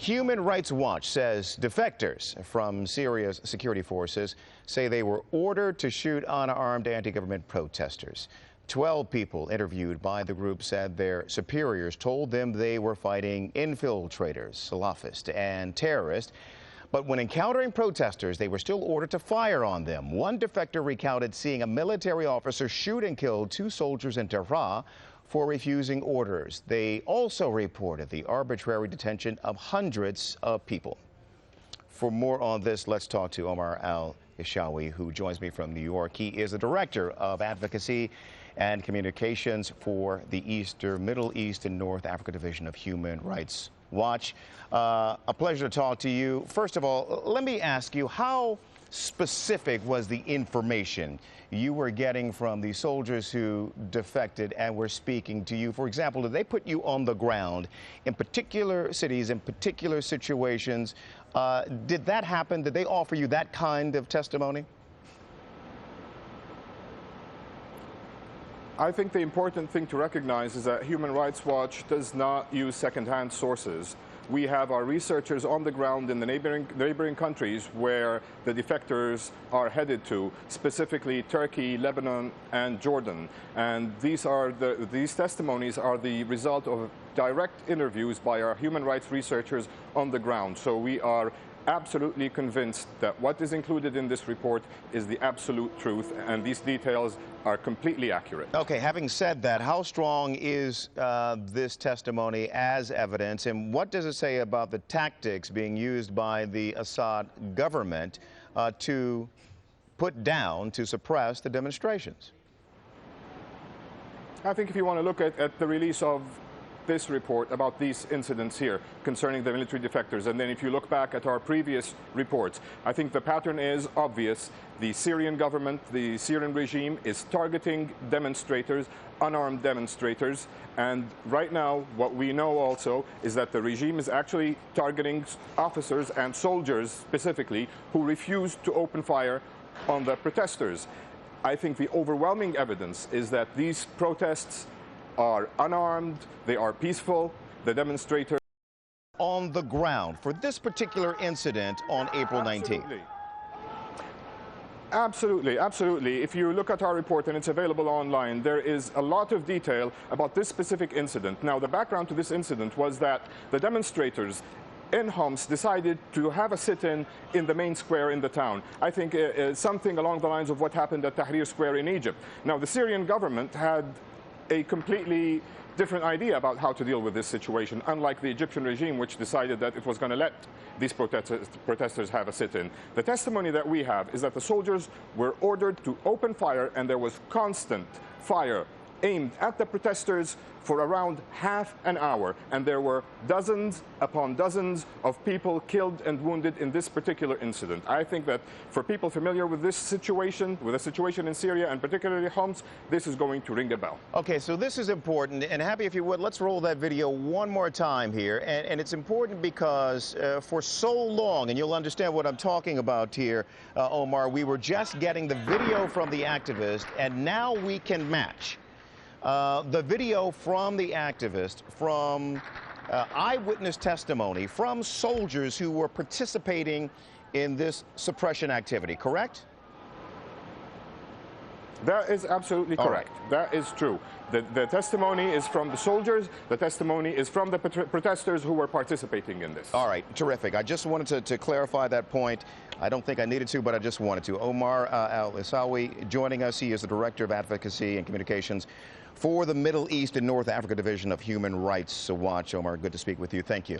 Human Rights Watch says defectors from Syria's security forces say they were ordered to shoot unarmed anti-government protesters. 12 people interviewed by the group said their superiors told them they were fighting infiltrators, Salafists, and terrorists. But when encountering protesters, they were still ordered to fire on them. One defector recounted seeing a military officer shoot and kill 2 soldiers in Daraa for refusing orders. They also reported the arbitrary detention of hundreds of people. For more on this, let's talk to Omar al-Issawi, who joins me from New York. He is the Director of Advocacy and Communications for the Middle East and North Africa Division of Human Rights Watch. A pleasure to talk to you. First of all, let me ask you, how specific was the information you were getting from the soldiers who defected and were speaking to you? For example, did they put you on the ground in particular cities, in particular situations? Did that happen? Did they offer you that kind of testimony? I think the important thing to recognize is that Human Rights Watch does not use second-hand sources. We have our researchers on the ground in the neighboring countries where the defectors are headed to, specifically Turkey, Lebanon, and Jordan. And these testimonies are the result of direct interviews by our human rights researchers on the ground. So we are absolutely convinced that what is included in this report is the absolute truth, and these details are completely accurate. Okay, having said that, how strong is this testimony as evidence, and what does it say about the tactics being used by the Assad government to put down, to suppress the demonstrations? I think if you want to look at the release of this report about these incidents here concerning the military defectors, and then if you look back at our previous reports, I think the pattern is obvious. The Syrian government, the Syrian regime is targeting demonstrators, unarmed demonstrators, and right now what we know also is that the regime is actually targeting officers and soldiers specifically who refuse to open fire on the protesters. I think the overwhelming evidence is that these protests are unarmed, they are peaceful, the demonstrators on the ground for this particular incident on April 19th. Absolutely, absolutely. If you look at our report, and it's available online, there is a lot of detail about this specific incident. Now, the background to this incident was that the demonstrators in Homs decided to have a sit-in in the main square in the town. I think something along the lines of what happened at Tahrir Square in Egypt. Now, the Syrian government had a completely different idea about how to deal with this situation, unlike the Egyptian regime, which decided that it was going to let these protesters have a sit-in. The testimony that we have is that the soldiers were ordered to open fire, and there was constant fire aimed at the protesters for around half an hour, and there were dozens upon dozens of people killed and wounded in this particular incident. I think that for people familiar with this situation, with the situation in Syria and particularly Homs, this is going to ring a bell. Okay, so this is important, and Happy, if you would, let's roll that video one more time here. And it's important because for so long, and you'll understand what I'm talking about here, Omar, we were just getting the video from the activist, and now we can match the video from the activist, from eyewitness testimony, from soldiers who were participating in this suppression activity, correct? That is absolutely correct. Right. That is true. The testimony is from the soldiers. The testimony is from the protesters who were participating in this. All right, terrific. I just wanted to clarify that point. I don't think I needed to, but I just wanted to. Omar al-Issawi joining us. He is the Director of Advocacy and Communications for the Middle East and North Africa Division of Human Rights Watch. Omar, good to speak with you. Thank you.